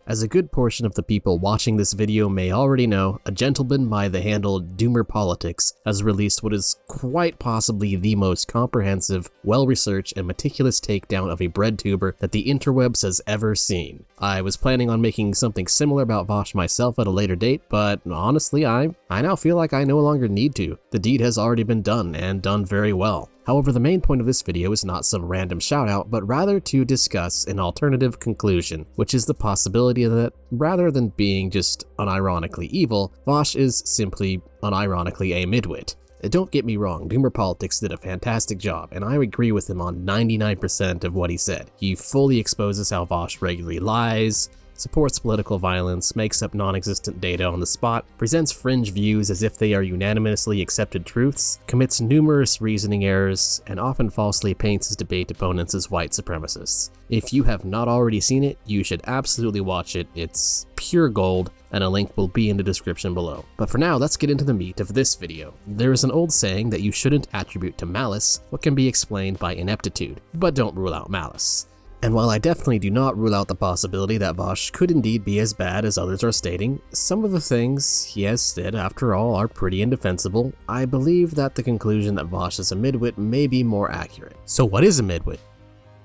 As a good portion of the people watching this video may already know, a gentleman by the handle Doomerpolitics has released what is quite possibly the most comprehensive, well-researched, and meticulous takedown of a breadtuber that the interwebs has ever seen. I was planning on making something similar about Vaush myself at a later date, but honestly, I now feel like I no longer need to. The deed has already been done, and done very well. However, the main point of this video is not some random shoutout, but rather to discuss an alternative conclusion, which is the possibility that rather than being just unironically evil, Vaush is simply unironically a midwit. Don't get me wrong, Doomerpolitics did a fantastic job, and I agree with him on 99% of what he said. He fully exposes how Vaush regularly lies, supports political violence, makes up non-existent data on the spot, presents fringe views as if they are unanimously accepted truths, commits numerous reasoning errors, and often falsely paints his debate opponents as white supremacists. If you have not already seen it, you should absolutely watch it. It's pure gold, and a link will be in the description below. But for now, let's get into the meat of this video. There is an old saying that you shouldn't attribute to malice what can be explained by ineptitude, but don't rule out malice. And while I definitely do not rule out the possibility that Vaush could indeed be as bad as others are stating, some of the things he has said, after all, are pretty indefensible. I believe that the conclusion that Vaush is a midwit may be more accurate. So what is a midwit?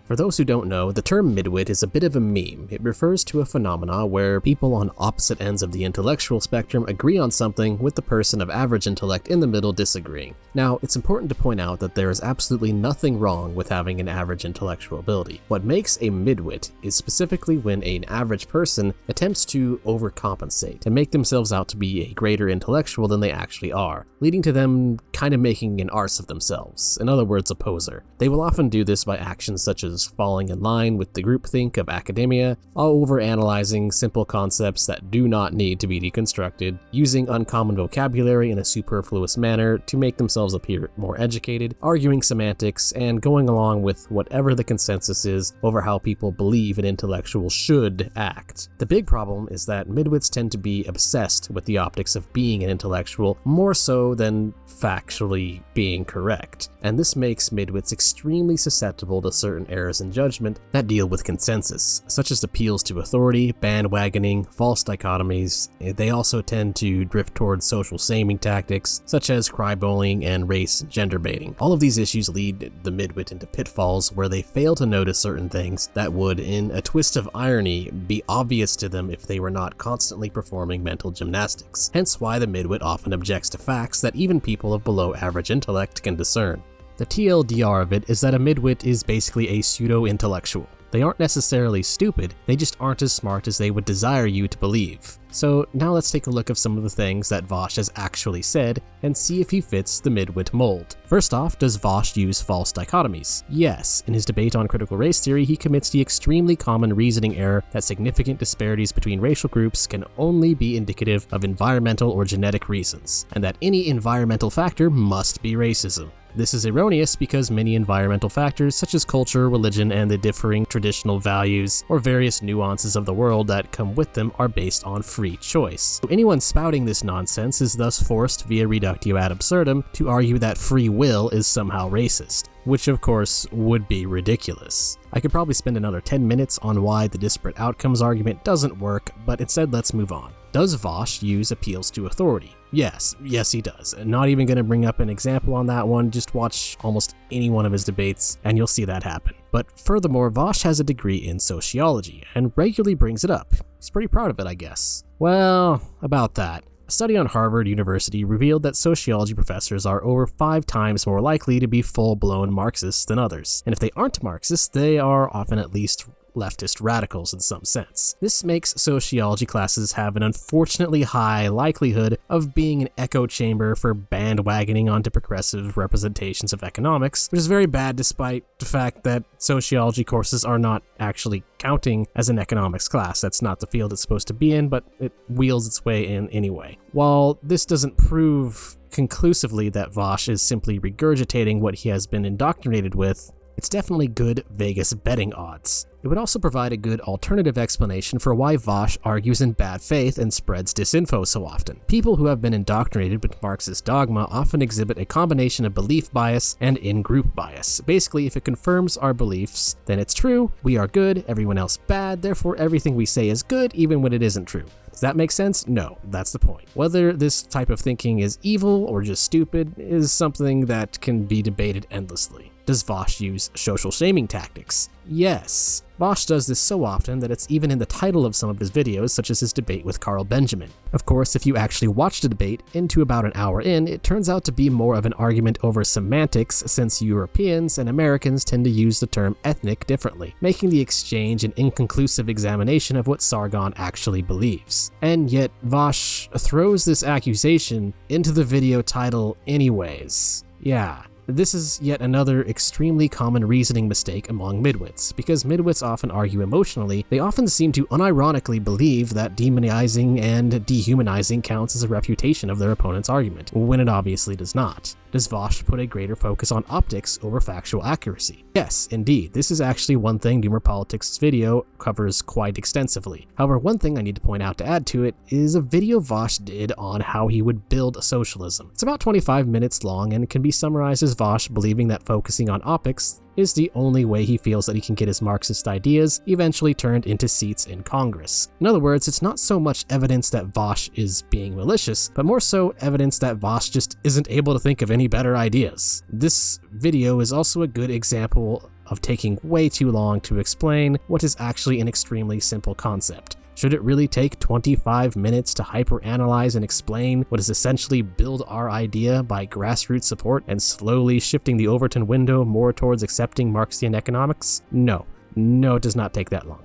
For those who don't know, the term midwit is a bit of a meme. It refers to a phenomena where people on opposite ends of the intellectual spectrum agree on something with the person of average intellect in the middle disagreeing. Now, it's important to point out that there is absolutely nothing wrong with having an average intellectual ability. What makes a midwit is specifically when an average person attempts to overcompensate and make themselves out to be a greater intellectual than they actually are, leading to them kind of making an arse of themselves, in other words, a poser. They will often do this by actions such as falling in line with the groupthink of academia, overanalyzing simple concepts that do not need to be deconstructed, using uncommon vocabulary in a superfluous manner to make themselves appear more educated, arguing semantics, and going along with whatever the consensus is over how people believe an intellectual should act. The big problem is that midwits tend to be obsessed with the optics of being an intellectual more so than factually being correct, and this makes midwits extremely susceptible to certain errors in judgment that deal with consensus, such as appeals to authority, bandwagoning, false dichotomies. They also tend to drift towards social shaming tactics, such as crybullying and race and gender baiting. All of these issues lead the midwit into pitfalls where they fail to notice certain things that would, in a twist of irony, be obvious to them if they were not constantly performing mental gymnastics. Hence why the midwit often objects to facts that even people of below average intellect can discern. The TLDR of it is that a midwit is basically a pseudo-intellectual. They aren't necessarily stupid, they just aren't as smart as they would desire you to believe. So now let's take a look at some of the things that Vaush has actually said and see if he fits the midwit mold. First off, does Vaush use false dichotomies? Yes, in his debate on critical race theory, he commits the extremely common reasoning error that significant disparities between racial groups can only be indicative of environmental or genetic reasons, and that any environmental factor must be racism. This is erroneous because many environmental factors such as culture, religion, and the differing traditional values or various nuances of the world that come with them are based on free choice. Anyone spouting this nonsense is thus forced via reductio ad absurdum to argue that free will is somehow racist, which of course would be ridiculous. I could probably spend another 10 minutes on why the disparate outcomes argument doesn't work, but instead let's move on. Does Vaush use appeals to authority? Yes he does. Not even going to bring up an example on that one, just watch almost any one of his debates and you'll see that happen. But furthermore, Vaush has a degree in sociology and regularly brings it up. He's pretty proud of it, I guess. Well, about that. A study on Harvard University revealed that sociology professors are over 5 times more likely to be full-blown Marxists than others. And if they aren't Marxists, they are often at least leftist radicals in some sense. This makes sociology classes have an unfortunately high likelihood of being an echo chamber for bandwagoning onto progressive representations of economics, which is very bad despite the fact that sociology courses are not actually counting as an economics class. That's not the field it's supposed to be in, but it wheels its way in anyway. While this doesn't prove conclusively that Vaush is simply regurgitating what he has been indoctrinated with, it's definitely good Vegas betting odds. It would also provide a good alternative explanation for why Vaush argues in bad faith and spreads disinfo so often. People who have been indoctrinated with Marxist dogma often exhibit a combination of belief bias and in-group bias. Basically, if it confirms our beliefs, then it's true, we are good, everyone else bad, therefore everything we say is good even when it isn't true. Does that make sense? No, that's the point. Whether this type of thinking is evil or just stupid is something that can be debated endlessly. Does Vaush use social shaming tactics? Yes. Vaush does this so often that it's even in the title of some of his videos, such as his debate with Carl Benjamin. Of course, if you actually watch the debate into about an hour in, it turns out to be more of an argument over semantics, since Europeans and Americans tend to use the term ethnic differently, making the exchange an inconclusive examination of what Sargon actually believes. And yet, Vaush throws this accusation into the video title anyways. Yeah. This is yet another extremely common reasoning mistake among midwits. Because midwits often argue emotionally, they often seem to unironically believe that demonizing and dehumanizing counts as a refutation of their opponent's argument, when it obviously does not. Does Vaush put a greater focus on optics over factual accuracy? Yes, indeed. This is actually one thing Doomerpolitics' video covers quite extensively. However, one thing I need to point out to add to it is a video Vaush did on how he would build socialism. It's about 25 minutes long and can be summarized as Vaush believing that focusing on optics is the only way he feels that he can get his Marxist ideas eventually turned into seats in Congress. In other words, it's not so much evidence that Vaush is being malicious, but more so evidence that Vaush just isn't able to think of any better ideas. This video is also a good example of taking way too long to explain what is actually an extremely simple concept. Should it really take 25 minutes to hyperanalyze and explain what is essentially build our idea by grassroots support and slowly shifting the Overton window more towards accepting Marxian economics? No, it does not take that long.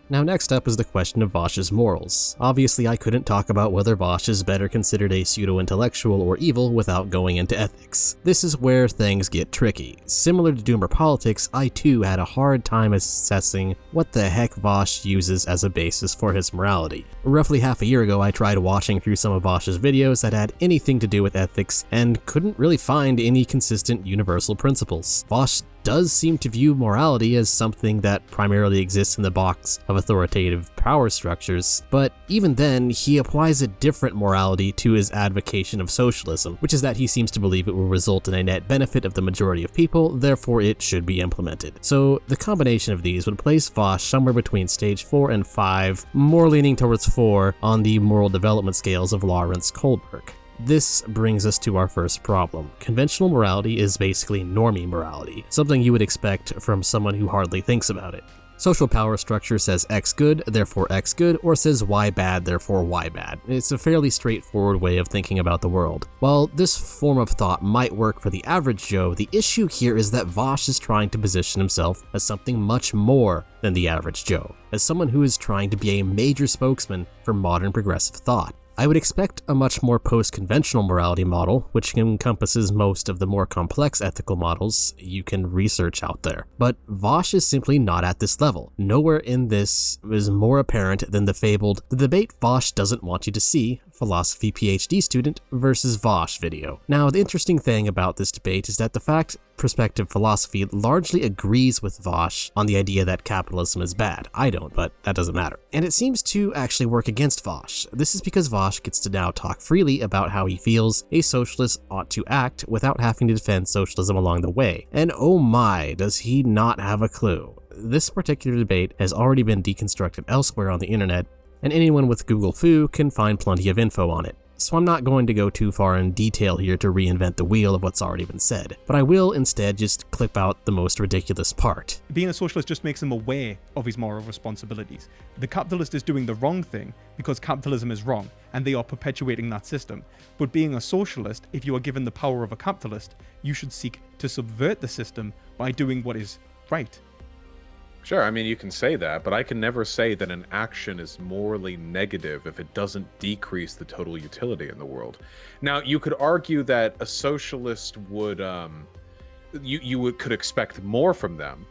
Now next up is the question of Vaush's morals. Obviously I couldn't talk about whether Vaush is better considered a pseudo-intellectual or evil without going into ethics. This is where things get tricky. Similar to Doomerpolitics, I too had a hard time assessing what the heck Vaush uses as a basis for his morality. Roughly half a year ago I tried watching through some of Vaush's videos that had anything to do with ethics and couldn't really find any consistent universal principles. Vaush does seem to view morality as something that primarily exists in the box of authoritative power structures, but even then, he applies a different morality to his advocation of socialism, which is that he seems to believe it will result in a net benefit of the majority of people, therefore it should be implemented. So the combination of these would place Vaush somewhere between stage 4 and 5, more leaning towards 4 on the moral development scales of Lawrence Kohlberg. This brings us to our first problem. Conventional morality is basically normie morality, something you would expect from someone who hardly thinks about it. Social power structure says X good, therefore X good, or says Y bad, therefore Y bad. It's a fairly straightforward way of thinking about the world. While this form of thought might work for the average Joe, the issue here is that Vaush is trying to position himself as something much more than the average Joe, as someone who is trying to be a major spokesman for modern progressive thought. I would expect a much more post-conventional morality model, which encompasses most of the more complex ethical models you can research out there. But Vaush is simply not at this level. Nowhere in this is more apparent than the fabled "The debate Vaush doesn't want you to see" philosophy PhD student versus Vaush video. Now, the interesting thing about this debate is that the fact perspective philosophy largely agrees with Vaush on the idea that capitalism is bad. I don't, but that doesn't matter. And it seems to actually work against Vaush. This is because Vaush gets to now talk freely about how he feels a socialist ought to act without having to defend socialism along the way. And oh my, does he not have a clue. This particular debate has already been deconstructed elsewhere on the internet, and anyone with Google Foo can find plenty of info on it. So I'm not going to go too far in detail here to reinvent the wheel of what's already been said, but I will instead just clip out the most ridiculous part. Being a socialist just makes him aware of his moral responsibilities. The capitalist is doing the wrong thing because capitalism is wrong, and they are perpetuating that system. But being a socialist, if you are given the power of a capitalist, you should seek to subvert the system by doing what is right. Sure, I mean, you can say that, but I can never say that an action is morally negative if it doesn't decrease the total utility in the world. Now, you could argue that a socialist would, could expect more from them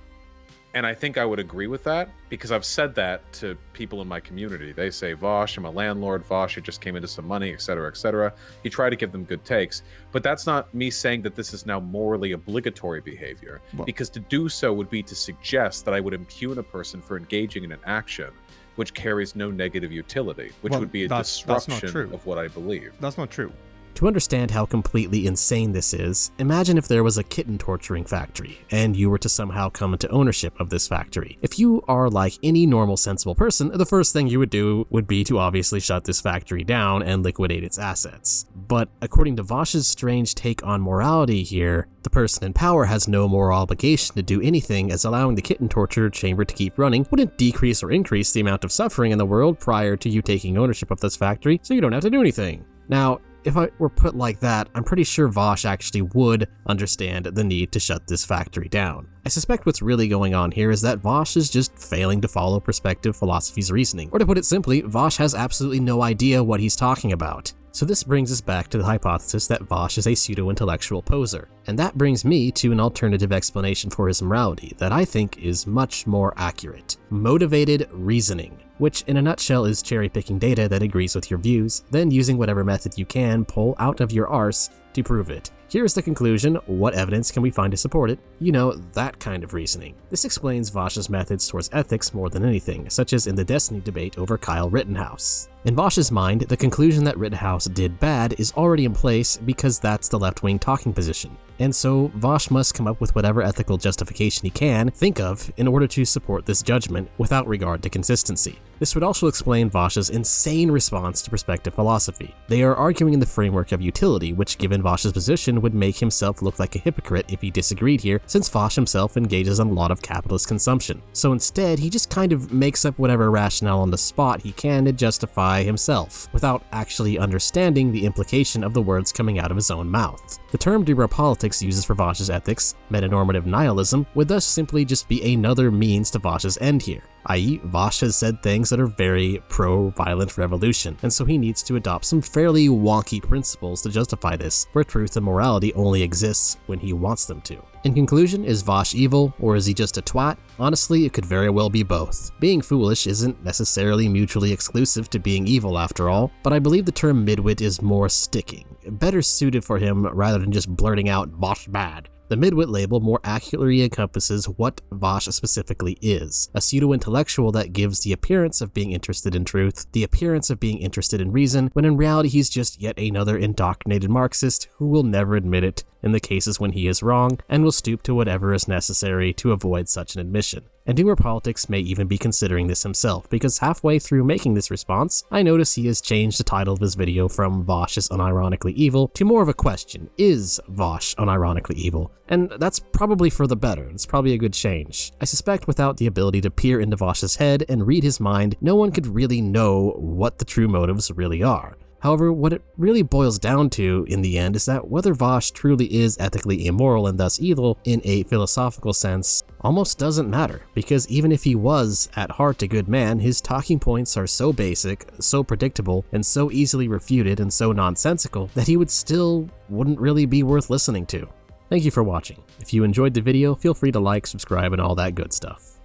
And I think I would agree with that, because I've said that to people in my community. They say, Vaush, I'm a landlord. Vaush, it just came into some money, etc., etc. You try to give them good takes. But that's not me saying that this is now morally obligatory behavior, because to do so would be to suggest that I would impugn a person for engaging in an action which carries no negative utility, which would be a disruption of what I believe. That's not true. To understand how completely insane this is, imagine if there was a kitten torturing factory, and you were to somehow come into ownership of this factory. If you are like any normal sensible person, the first thing you would do would be to obviously shut this factory down and liquidate its assets. But according to Vaush's strange take on morality here, the person in power has no moral obligation to do anything, as allowing the kitten torture chamber to keep running wouldn't decrease or increase the amount of suffering in the world prior to you taking ownership of this factory, so you don't have to do anything. Now, if I were put like that, I'm pretty sure Vaush actually would understand the need to shut this factory down. I suspect what's really going on here is that Vaush is just failing to follow perspective philosophy's reasoning. Or to put it simply, Vaush has absolutely no idea what he's talking about. So this brings us back to the hypothesis that Vaush is a pseudo-intellectual poser. And that brings me to an alternative explanation for his morality that I think is much more accurate. Motivated reasoning, which in a nutshell is cherry-picking data that agrees with your views, then using whatever method you can pull out of your arse to prove it. Here's the conclusion. What evidence can we find to support it? You know, that kind of reasoning. This explains Vaush's methods towards ethics more than anything, such as in the Destiny debate over Kyle Rittenhouse. In Vaush's mind, the conclusion that Rittenhouse did bad is already in place because that's the left-wing talking position. And so Vaush must come up with whatever ethical justification he can think of in order to support this judgment without regard to consistency. This would also explain Vaush's insane response to perspective philosophy. They are arguing in the framework of utility, which given Vaush's position would make himself look like a hypocrite if he disagreed here, since Vaush himself engages in a lot of capitalist consumption. So instead, he just kind of makes up whatever rationale on the spot he can to justify himself, without actually understanding the implication of the words coming out of his own mouth. The term Doomerpolitics uses for Vaush's ethics, metanormative nihilism, would thus simply just be another means to Vaush's end here. I.e., Vaush has said things that are very pro-violent revolution, and so he needs to adopt some fairly wonky principles to justify this, where truth and morality only exists when he wants them to. In conclusion, is Vaush evil, or is he just a twat? Honestly, it could very well be both. Being foolish isn't necessarily mutually exclusive to being evil after all, but I believe the term midwit is more sticking, better suited for him rather than just blurting out Vaush bad. The midwit label more accurately encompasses what Vaush specifically is, a pseudo-intellectual that gives the appearance of being interested in truth, the appearance of being interested in reason, when in reality he's just yet another indoctrinated Marxist who will never admit it in the cases when he is wrong, and will stoop to whatever is necessary to avoid such an admission. And Doomerpolitics may even be considering this himself, because halfway through making this response, I notice he has changed the title of his video from Vaush is unironically evil to more of a question: is Vaush unironically evil? And that's probably for the better. It's probably a good change. I suspect without the ability to peer into Vaush's head and read his mind, no one could really know what the true motives really are. However, what it really boils down to in the end is that whether Vaush truly is ethically immoral and thus evil in a philosophical sense almost doesn't matter, because even if he was at heart a good man, his talking points are so basic, so predictable, and so easily refuted and so nonsensical that he would still wouldn't really be worth listening to. Thank you for watching. If you enjoyed the video, feel free to like, subscribe, and all that good stuff.